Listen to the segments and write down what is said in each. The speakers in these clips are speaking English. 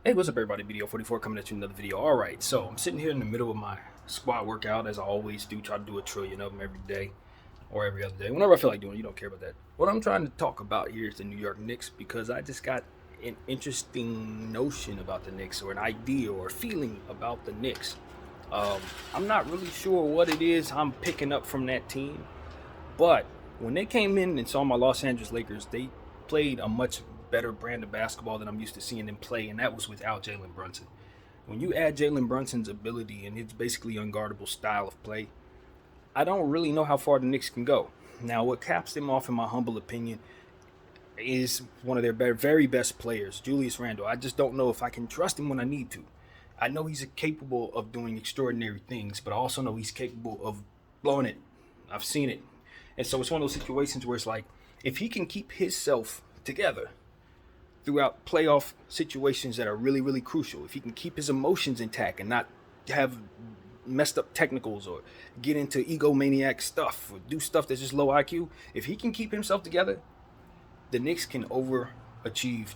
Hey, what's up, everybody? Video 44 coming at you another video. All right, so I'm sitting here in the middle of my squat workout, as I always do. Try to do a trillion of them every day or every other day. Whenever I feel like doing it, you don't care about that. What I'm trying to talk about here is the New York Knicks, because I just got an interesting notion about the Knicks, or an idea or a feeling about the Knicks. I'm not really sure what it is I'm picking up from that team, but when they came in and saw my Los Angeles Lakers, they played a much better brand of basketball than I'm used to seeing them play, and that was without Jalen Brunson. When you add Jalen Brunson's ability and his basically unguardable style of play, I don't really know how far the Knicks can go. Now, what caps them off, in my humble opinion, is one of their very best players, Julius Randle. I just don't know if I can trust him when I need to. I know he's capable of doing extraordinary things, but I also know he's capable of blowing it. I've seen it. And so it's one of those situations where it's like, if he can keep himself together throughout playoff situations that are really, really crucial, if he can keep his emotions intact and not have messed up technicals or get into egomaniac stuff or do stuff that's just low IQ, if he can keep himself together, the Knicks can overachieve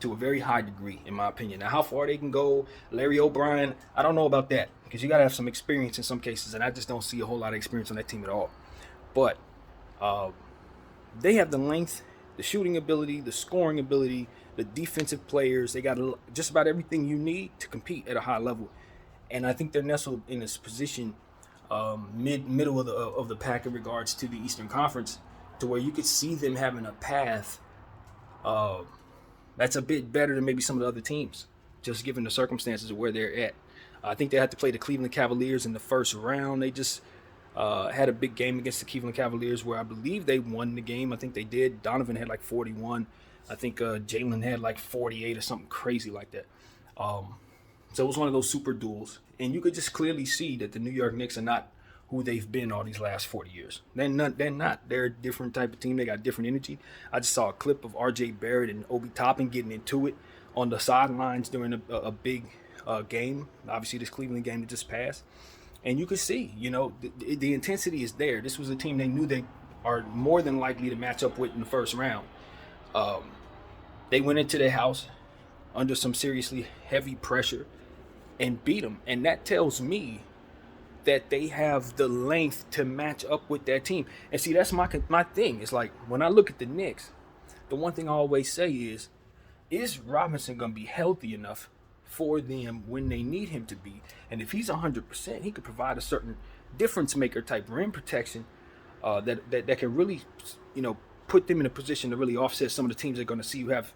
to a very high degree, in my opinion. Now, how far they can go, Larry O'Brien, I don't know about that, because you got to have some experience in some cases, and I just don't see a whole lot of experience on that team at all. But they have the length, the shooting ability, the scoring ability, the defensive players. They got just about everything you need to compete at a high level. And I think they're nestled in this position, middle of the pack in regards to the Eastern Conference, to where you could see them having a path that's a bit better than maybe some of the other teams, just given the circumstances of where they're at. I think they had to play the Cleveland Cavaliers in the first round. They just had a big game against the Cleveland Cavaliers where I believe they won the game. I think they did. Donovan had like 41. I think Jalen had like 48 or something crazy like that. So it was one of those super duels. And you could just clearly see that the New York Knicks are not who they've been all these last 40 years. They're not. They're a different type of team. They got different energy. I just saw a clip of R.J. Barrett and Obi Toppin getting into it on the sidelines during a big game. Obviously, this Cleveland game that just passed. And you could see, the intensity is there. This was a team they knew they are more than likely to match up with in the first round. They went into their house under some seriously heavy pressure and beat them. And that tells me that they have the length to match up with that team. And see, that's my thing. It's like, when I look at the Knicks, the one thing I always say is Robinson going to be healthy enough for them when they need him to be? And if he's 100%, he could provide a certain difference maker type rim protection that can really, put them in a position to really offset some of the teams they're going to see who have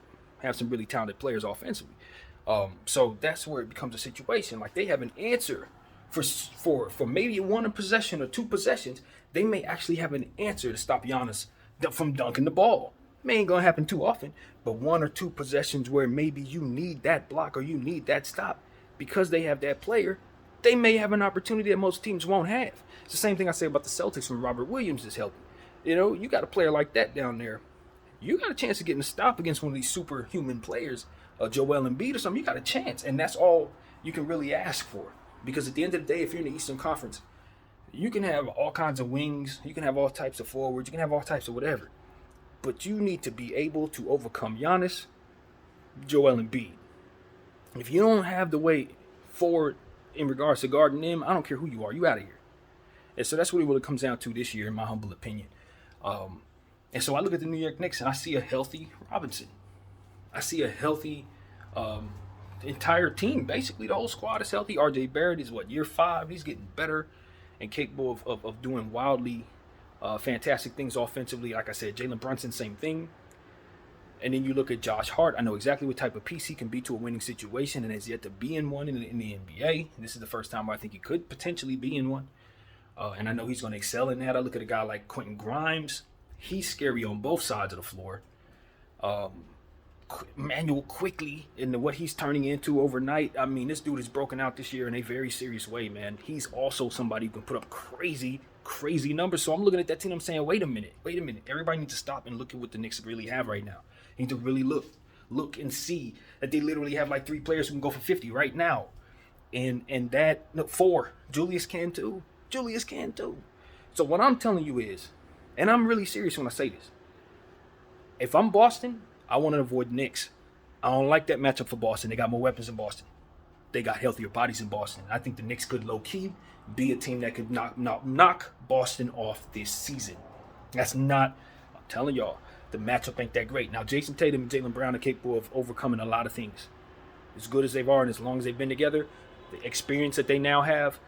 some really talented players offensively. So that's where it becomes a situation. Like, they have an answer for maybe one possession or two possessions. They may actually have an answer to stop Giannis from dunking the ball. It ain't gonna happen too often, but one or two possessions where maybe you need that block or you need that stop, because they have that player, they may have an opportunity that most teams won't have. It's the same thing I say about the Celtics when Robert Williams is healthy. You got a player like that down there, you got a chance of getting a stop against one of these superhuman players, Joel Embiid or something. You got a chance, and that's all you can really ask for. Because at the end of the day, if you're in the Eastern Conference, you can have all kinds of wings, you can have all types of forwards, you can have all types of whatever. But you need to be able to overcome Giannis, Joel Embiid. If you don't have the way forward in regards to guarding them, I don't care who you are, you out of here. And so that's really what it comes down to this year, in my humble opinion. And so I look at the New York Knicks and I see a healthy Robinson. I see a healthy entire team. Basically, the whole squad is healthy. R.J. Barrett is year 5. He's getting better and capable of doing wildly fantastic things offensively. Like I said, Jalen Brunson, same thing. And then you look at Josh Hart. I know exactly what type of piece he can be to a winning situation, and has yet to be in one in the NBA. This is the first time I think he could potentially be in one. And I know he's going to excel in that. I look at a guy like Quentin Grimes. He's scary on both sides of the floor. Manuel quickly into what he's turning into overnight. I mean, this dude is broken out this year in a very serious way, man. He's also somebody who can put up crazy numbers. So I'm looking at that team, I'm saying, wait a minute. Everybody needs to stop and look at what the Knicks really have right now. They need to really look and see that they literally have like 3 players who can go for 50 right now. And that, 4, Julius can too. So what I'm telling you is, and I'm really serious when I say this, if I'm Boston, I want to avoid Knicks I don't like that matchup for Boston. They got more weapons in Boston. They got healthier bodies in Boston. I think the Knicks could low-key be a team that could knock Boston off this season. That's not, I'm telling y'all, the matchup ain't that great. Now, Jason Tatum and Jaylen Brown are capable of overcoming a lot of things. As good as they are and as long as they've been together, the experience that they now have,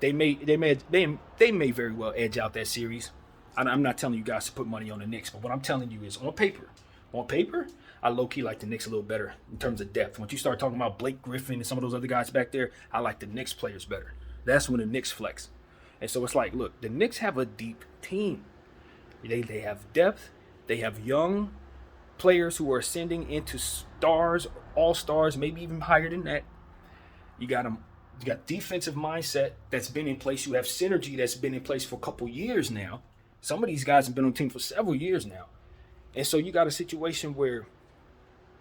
they may very well edge out that series. I'm not telling you guys to put money on the Knicks, but what I'm telling you is on paper, I low-key like the Knicks a little better in terms of depth. Once you start talking about Blake Griffin and some of those other guys back there, I like the Knicks players better. That's when the Knicks flex. And so it's like, look, the Knicks have a deep team. They have depth. They have young players who are ascending into stars, all-stars, maybe even higher than that. You got defensive mindset that's been in place. You have synergy that's been in place for a couple years now. Some of these guys have been on the team for several years now. And so you got a situation where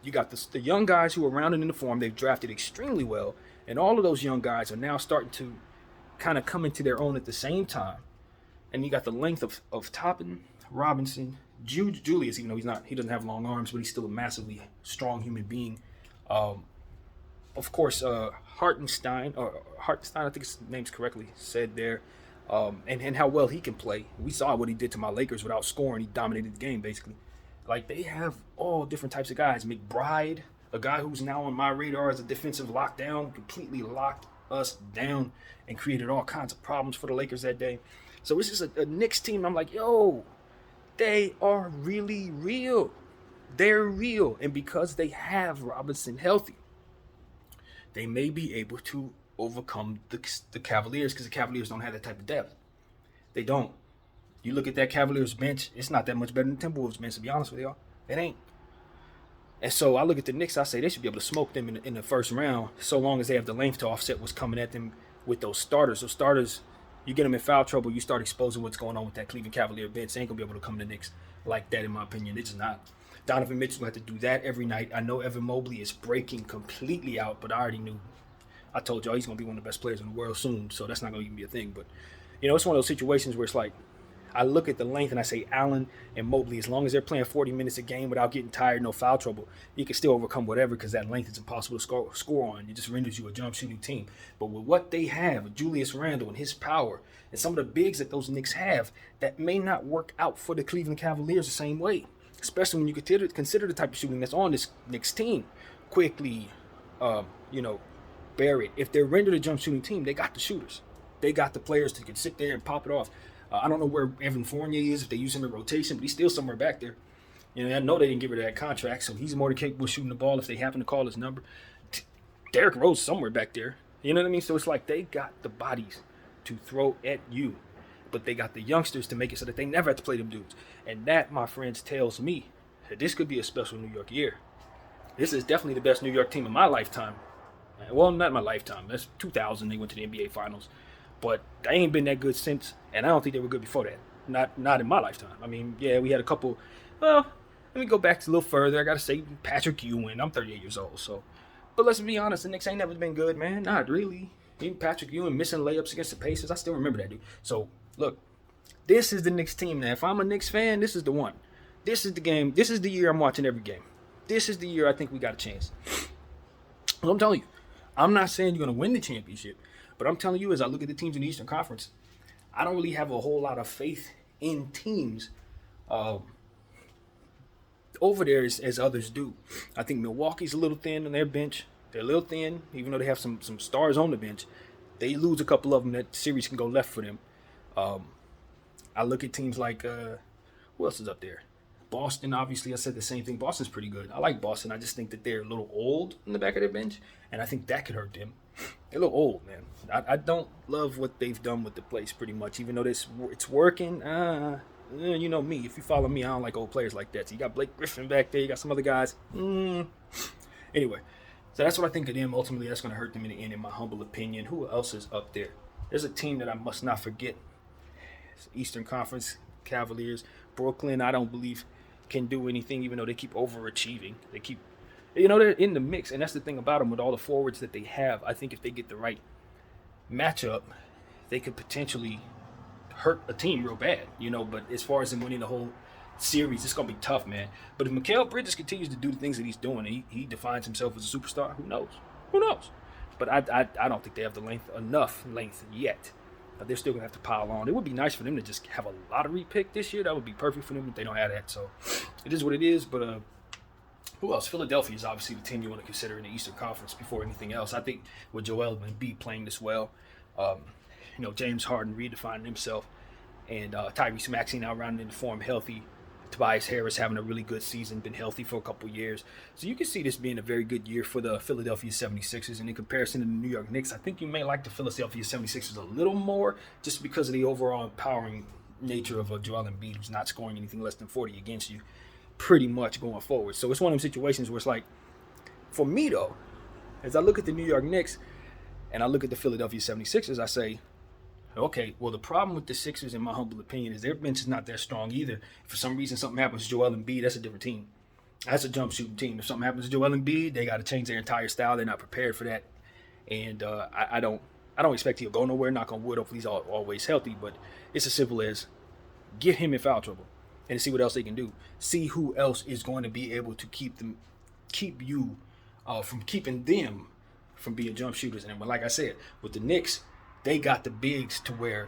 you got the young guys who are rounded into form. They've drafted extremely well. And all of those young guys are now starting to kind of come into their own at the same time. And you got the length of Toppin, Robinson, Julius, even though he doesn't have long arms, but he's still a massively strong human being. Of course, Hartenstein, I think his name's correctly said there, and how well he can play. We saw what he did to my Lakers without scoring. He dominated the game, basically. Like, they have all different types of guys. McBride, a guy who's now on my radar as a defensive lockdown, completely locked us down and created all kinds of problems for the Lakers that day. So this is a Knicks team. I'm like, yo, they are really real. They're real. And because they have Robinson healthy, they may be able to overcome the Cavaliers, because the Cavaliers don't have that type of depth. They don't. You look at that Cavaliers bench, it's not that much better than Timberwolves bench, to be honest with y'all. It ain't. And so I look at the Knicks, I say they should be able to smoke them in the first round, so long as they have the length to offset what's coming at them with those starters. Those starters, you get them in foul trouble, you start exposing what's going on with that Cleveland Cavalier bench. They ain't going to be able to come to the Knicks like that, in my opinion. It's just not. Donovan Mitchell will have to do that every night. I know Evan Mobley is breaking completely out, but I already knew. I told y'all he's going to be one of the best players in the world soon, so that's not going to even be a thing. But, it's one of those situations where it's like, I look at the length and I say Allen and Mobley, as long as they're playing 40 minutes a game without getting tired, no foul trouble, you can still overcome whatever, because that length is impossible to score on. It just renders you a jump shooting team. But with what they have, with Julius Randle and his power, and some of the bigs that those Knicks have, that may not work out for the Cleveland Cavaliers the same way, especially when you consider the type of shooting that's on this Knicks team. Quickly, Barrett. If they're rendered a jump shooting team, they got the shooters. They got the players that can sit there and pop it off. I don't know where Evan Fournier is, if they use him in rotation, but he's still somewhere back there. I know they didn't give rid of that contract, so he's more than capable of shooting the ball if they happen to call his number. Derrick Rose somewhere back there. You know what I mean? So it's like they got the bodies to throw at you, but they got the youngsters to make it so that they never have to play them dudes. And that, my friends, tells me that this could be a special New York year. This is definitely the best New York team in my lifetime. Well, not my lifetime. That's 2000. They went to the NBA Finals. But they ain't been that good since, and I don't think they were good before that. Not in my lifetime. I mean, yeah, we had a couple. Well, let me go back a little further. I got to say Patrick Ewing. I'm 38 years old, so. But let's be honest, the Knicks ain't never been good, man. Not really. Even Patrick Ewing missing layups against the Pacers. I still remember that dude. So, look, this is the Knicks team now. If I'm a Knicks fan, this is the one. This is the game. This is the year I'm watching every game. This is the year I think we got a chance. Well, I'm telling you, I'm not saying you're going to win the championship. But I'm telling you, as I look at the teams in the Eastern Conference, I don't really have a whole lot of faith in teams over there as others do. I think Milwaukee's a little thin on their bench. They're a little thin, even though they have some stars on the bench. They lose a couple of them, that series can go left for them. I look at teams like, who else is up there? Boston, obviously, I said the same thing. Boston's pretty good. I like Boston. I just think that they're a little old in the back of their bench, and I think that could hurt them. They're a little old, man. I don't love what they've done with the place pretty much, even though it's working. You know me. If you follow me, I don't like old players like that. So you got Blake Griffin back there. You got some other guys. Anyway, so that's what I think of them. Ultimately, that's going to hurt them in the end, in my humble opinion. Who else is up there? There's a team that I must not forget. It's Eastern Conference Cavaliers. Brooklyn, I don't believe, can do anything, even though they keep overachieving. They keep... they're in the mix, and that's the thing about them with all the forwards that they have. I think if they get the right matchup, they could potentially hurt a team real bad, But as far as them winning the whole series, it's going to be tough, man. But if Mikal Bridges continues to do the things that he's doing, he defines himself as a superstar, who knows? Who knows? But I don't think they have the enough length yet. But they're still going to have to pile on. It would be nice for them to just have a lottery pick this year. That would be perfect for them if they don't have that. So it is what it is. But who else? Philadelphia is obviously the team you want to consider in the Eastern Conference before anything else. I think with Joel Embiid playing this well, James Harden redefining himself, and Tyrese Maxey now rounding into form healthy. Tobias Harris having a really good season, been healthy for a couple years. So you can see this being a very good year for the Philadelphia 76ers. And in comparison to the New York Knicks, I think you may like the Philadelphia 76ers a little more just because of the overall empowering nature of Joel Embiid, who's not scoring anything less than 40 against you pretty much going forward. So it's one of them situations where it's like, for me though, as I look at the New York Knicks and I look at the Philadelphia 76ers, I say, okay, well, the problem with the Sixers, in my humble opinion, is their bench is not that strong either. If for some reason something happens to Joel Embiid, that's a different team. That's a jump shooting team. If something happens to Joel Embiid, they got to change their entire style. They're not prepared for that. And I don't expect he'll go nowhere, knock on wood. Hopefully he's always healthy. But it's as simple as get him in foul trouble and see what else they can do. See who else is going to be able to keep you from keeping them from being jump shooters. And like I said, with the Knicks, they got the bigs to where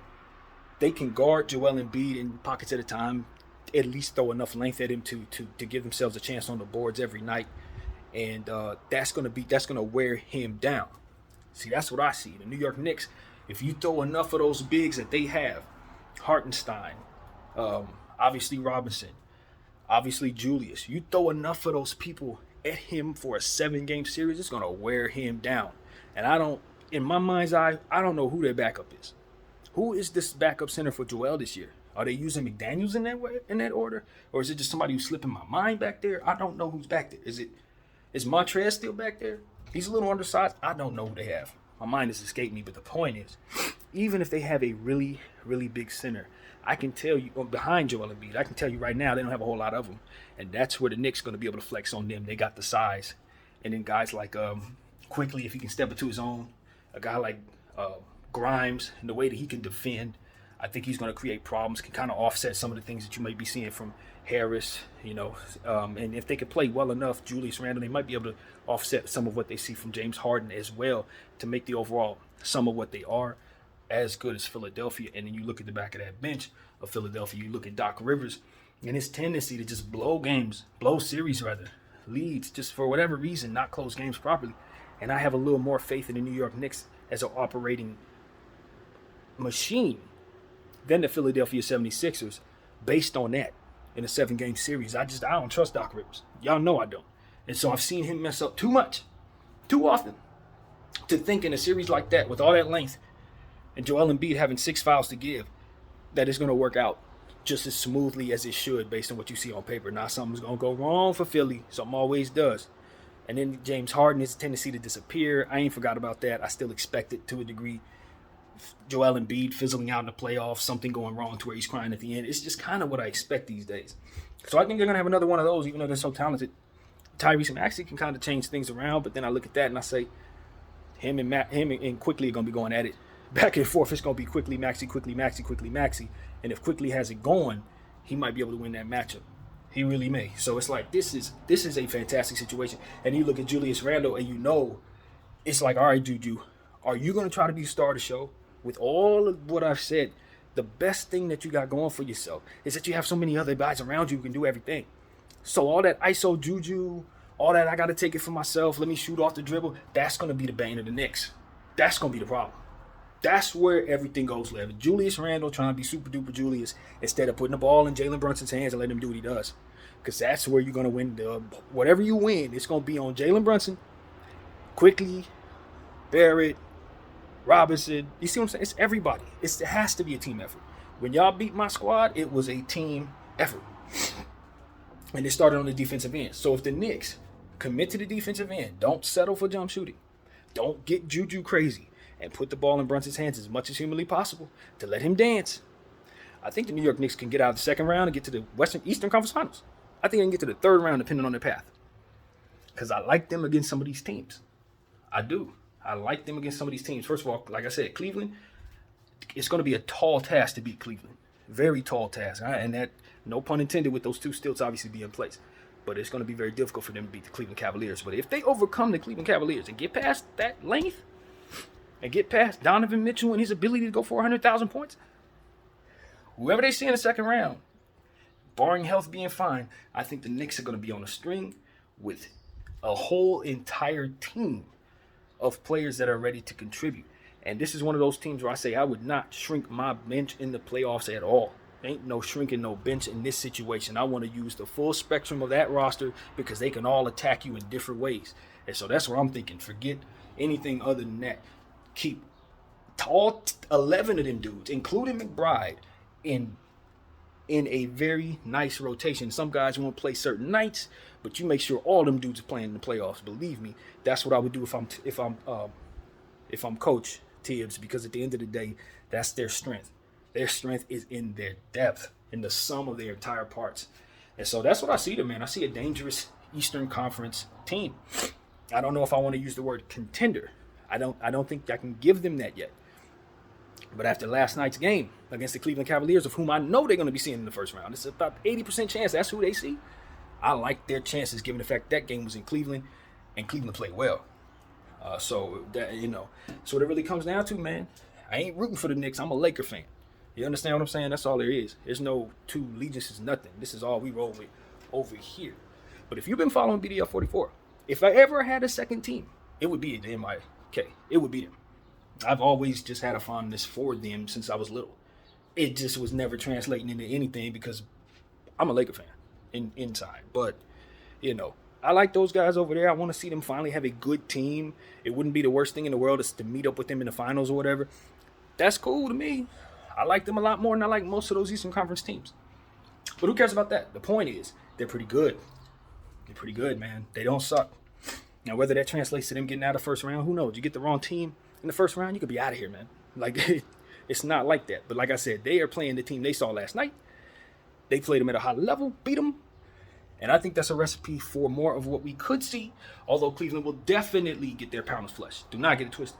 they can guard Joel Embiid in pockets at a time, at least throw enough length at him to give themselves a chance on the boards every night, and that's gonna wear him down. See, that's what I see. The New York Knicks, if you throw enough of those bigs that they have, Hartenstein, obviously Robinson, obviously Julius, you throw enough of those people at him for a 7-game series, it's gonna wear him down. And in my mind's eye, I don't know who their backup is. Who is this backup center for Joel this year? Are they using McDaniels in that order? Or is it just somebody who's slipping my mind back there? I don't know who's back there. Is Montrez still back there? He's a little undersized. I don't know who they have. My mind has escaped me, but the point is, even if they have a really, really big center, I can tell you, behind Joel Embiid, I can tell you right now they don't have a whole lot of them. And that's where the Knicks are going to be able to flex on them. They got the size. And then guys like Quickly, if he can step into his own, a guy like Grimes, and the way that he can defend, I think he's going to create problems, can kind of offset some of the things that you may be seeing from Harris, and if they can play well enough, Julius Randle, they might be able to offset some of what they see from James Harden as well to make the overall sum of what they are as good as Philadelphia. And then you look at the back of that bench of Philadelphia, you look at Doc Rivers and his tendency to just blow series, leads, just for whatever reason, not close games properly. And I have a little more faith in the New York Knicks as an operating machine than the Philadelphia 76ers based on that in a 7-game series. I don't trust Doc Rivers. Y'all know I don't. And so I've seen him mess up too much, too often, to think in a series like that with all that length and Joel Embiid having 6 fouls to give, that it's going to work out just as smoothly as it should based on what you see on paper. Now something's going to go wrong for Philly. Something always does. And then James Harden has a tendency to disappear. I ain't forgot about that. I still expect it to a degree. Joel Embiid fizzling out in the playoffs, something going wrong to where he's crying at the end. It's just kind of what I expect these days. So I think they're going to have another one of those, even though they're so talented. Tyrese Maxey can kind of change things around, but then I look at that and I say, him and Quickly are going to be going at it back and forth. It's going to be Quickly, Maxey, Quickly, Maxey, Quickly, Maxey. And if Quickly has it going, he might be able to win that matchup. He really may. So it's like, this is a fantastic situation. And you look at Julius Randle and it's like, all right, Juju, are you going to try to be the star of the show? With all of what I've said, the best thing that you got going for yourself is that you have so many other guys around you who can do everything. So all that ISO Juju, all that I got to take it for myself, let me shoot off the dribble, that's going to be the bane of the Knicks. That's going to be the problem. That's where everything goes left. Julius Randle trying to be super duper Julius instead of putting the ball in Jalen Brunson's hands and letting him do what he does. Because that's where you're going to win. Whatever you win, it's going to be on Jalen Brunson, Quickly, Barrett, Robinson. You see what I'm saying? It's everybody. It has to be a team effort. When y'all beat my squad, it was a team effort. And it started on the defensive end. So if the Knicks commit to the defensive end, don't settle for jump shooting, don't get Juju crazy, and put the ball in Brunson's hands as much as humanly possible to let him dance, I think the New York Knicks can get out of the second round and get to the Eastern Conference Finals. I think they can get to the third round depending on their path. Because I like them against some of these teams. I do. I like them against some of these teams. First of all, like I said, Cleveland, it's going to be a tall task to beat Cleveland. Very tall task. And that No pun intended with those two stilts obviously be in place. But it's going to be very difficult for them to beat the Cleveland Cavaliers. But if they overcome the Cleveland Cavaliers and get past that length and get past Donovan Mitchell and his ability to go for 100,000 points, whoever they see in the second round, barring health being fine, I think the Knicks are going to be on a string with a whole entire team of players that are ready to contribute. And this is one of those teams where I say I would not shrink my bench in the playoffs at all. Ain't no shrinking no bench in this situation. I want to use the full spectrum of that roster because they can all attack you in different ways. And so that's what I'm thinking. Forget anything other than that. Keep all 11 of them dudes, including McBride, in a very nice rotation. Some guys won't play certain nights, but you make sure all them dudes are playing in the playoffs. Believe me, that's what I would do if I'm Coach Tibbs, because at the end of the day, that's their strength. Their strength is in their depth, in the sum of their entire parts. And so that's what I see there, man. I see a dangerous Eastern Conference team. I don't know if I want to use the word contender. I don't think I can give them that yet. But after last night's game against the Cleveland Cavaliers, of whom I know they're going to be seeing in the first round, it's about 80% chance that's who they see. I like their chances given the fact that game was in Cleveland and Cleveland played well. So what it really comes down to, man, I ain't rooting for the Knicks. I'm a Laker fan. You understand what I'm saying? That's all there is. There's no two allegiances, nothing. This is all we roll with over here. But if you've been following BDL 44, if I ever had a second team, it would be the MIK. It would be them. I've always just had a fondness for them since I was little. It just was never translating into anything because I'm a Laker fan inside. But, I like those guys over there. I want to see them finally have a good team. It wouldn't be the worst thing in the world is to meet up with them in the finals or whatever. That's cool to me. I like them a lot more than I like most of those Eastern Conference teams. But who cares about that? The point is, they're pretty good. They're pretty good, man. They don't suck. Now, whether that translates to them getting out of the first round, who knows? You get the wrong team in the first round, you could be out of here, man. Like, it's not like that. But like I said, they are playing the team they saw last night. They played them at a high level, beat them. And I think that's a recipe for more of what we could see, although Cleveland will definitely get their pounds flushed. Do not get it twisted.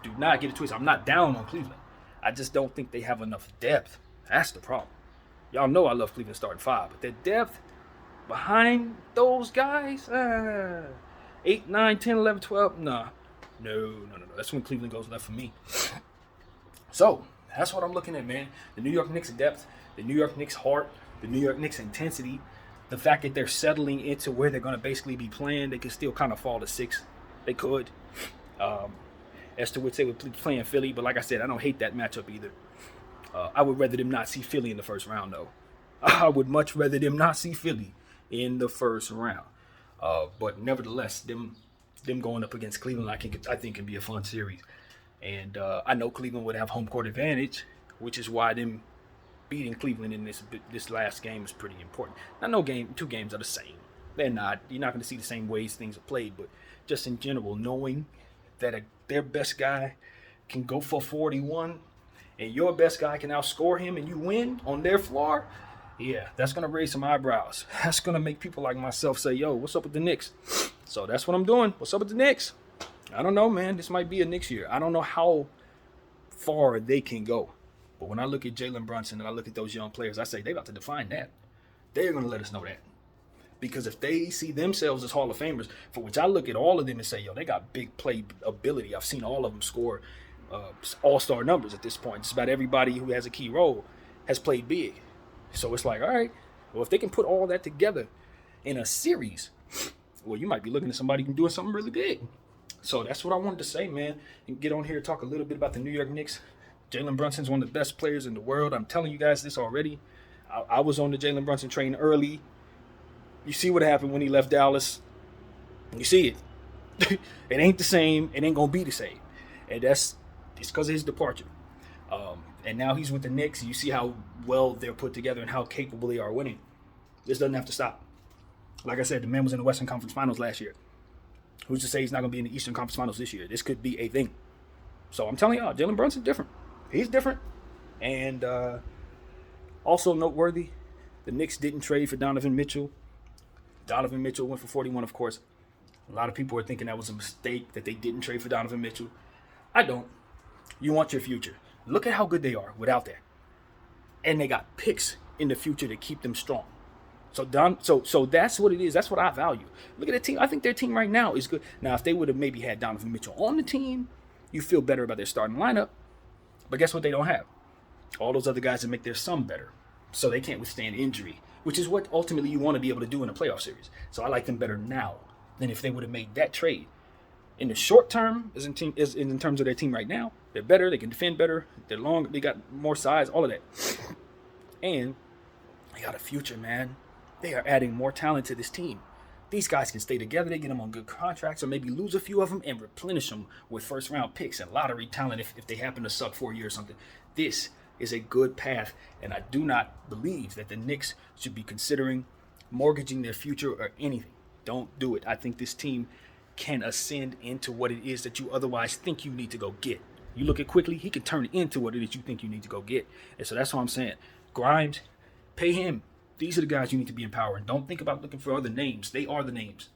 Do not get it twisted. I'm not down on Cleveland. I just don't think they have enough depth. That's the problem. Y'all know I love Cleveland starting five, but the depth behind those guys, 8, 9, 10, 11, 12, nah. No. That's when Cleveland goes left for me. So, that's what I'm looking at, man. The New York Knicks' depth, the New York Knicks' heart, the New York Knicks' intensity, the fact that they're settling into where they're going to basically be playing, they could still kind of fall to 6. They could. As to which they would play in Philly, but like I said, I don't hate that matchup either. I would rather them not see Philly in the first round, though. I would much rather them not see Philly in the first round. But nevertheless, them going up against Cleveland, I think can be a fun series. And I know Cleveland would have home court advantage, which is why them beating Cleveland in this last game is pretty important. Now, two games are the same. They're not. You're not going to see the same ways things are played, but just in general, knowing that their best guy can go for 41 and your best guy can outscore him and you win on their floor, yeah, that's going to raise some eyebrows. That's going to make people like myself say, yo, what's up with the Knicks? So that's what I'm doing. What's up with the Knicks? I don't know, man. This might be a Knicks year. I don't know how far they can go. But when I look at Jalen Brunson and I look at those young players, I say they about to define that. They're going to let us know that. Because if they see themselves as Hall of Famers, for which I look at all of them and say, yo, they got big play ability. I've seen all of them score all-star numbers at this point. Just about everybody who has a key role has played big. So it's like, all right, well, if they can put all that together in a series, well, you might be looking at somebody who can do something really big. So that's what I wanted to say, man, and get on here and talk a little bit about the New York Knicks. Jalen Brunson's one of the best players in the world. I'm telling you guys this already. I was on the Jalen Brunson train early. You see what happened when he left Dallas. You see it. It ain't the same. It ain't going to be the same. And it's because of his departure. And now he's with the Knicks. You see how well they're put together and how capable they are winning. This doesn't have to stop. Like I said, the man was in the Western Conference Finals last year. Who's to say he's not going to be in the Eastern Conference Finals this year? This could be a thing. So I'm telling y'all, Jalen Brunson's different. He's different. And also noteworthy, the Knicks didn't trade for Donovan Mitchell. Donovan Mitchell went for 41, of course. A lot of people are thinking that was a mistake that they didn't trade for Donovan Mitchell. I don't. You want your future. Look at how good they are without that. And they got picks in the future to keep them strong. So that's what it is. That's what I value. Look at the team. I think their team right now is good. Now, if they would have maybe had Donovan Mitchell on the team, you feel better about their starting lineup. But guess what they don't have? All those other guys that make their sum better. So they can't withstand injury, which is what ultimately you want to be able to do in a playoff series. So I like them better now than if they would have made that trade. In the short term, as in terms of their team right now, they're better. They can defend better. They're long. They got more size. All of that, and they got a future, man. They are adding more talent to this team. These guys can stay together. They get them on good contracts, or maybe lose a few of them and replenish them with first-round picks and lottery talent if they happen to suck for a year or something. This is a good path, and I do not believe that the Knicks should be considering mortgaging their future or anything. Don't do it. I think this team can ascend into what it is that you otherwise think you need to go get. You look at Quickly, he can turn it into what it is you think you need to go get. And so that's what I'm saying. Grimes, pay him. These are the guys you need to be empowering. Don't think about looking for other names. They are the names.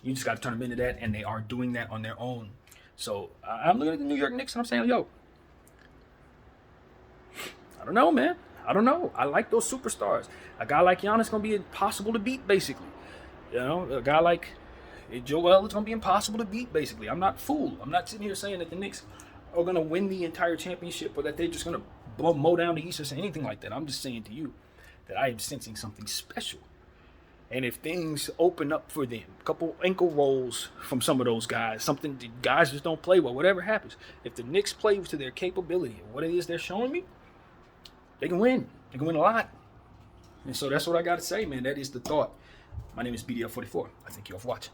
You just got to turn them into that, and they are doing that on their own. So I'm looking at the New York Knicks, and I'm saying, yo, I don't know, man. I don't know. I like those superstars. A guy like Giannis is going to be impossible to beat, basically. You know, a guy like Joel is going to be impossible to beat, basically. I'm not fooled. I'm not sitting here saying that the Knicks are going to win the entire championship or that they're just going to mow down the East or anything like that. I'm just saying to you that I am sensing something special. And if things open up for them, a couple ankle rolls from some of those guys, something the guys just don't play well, whatever happens, if the Knicks play to their capability and what it is they're showing me, they can win. They can win a lot. And so that's what I got to say, man. That is the thought. My name is BDL44. I thank you all for watching.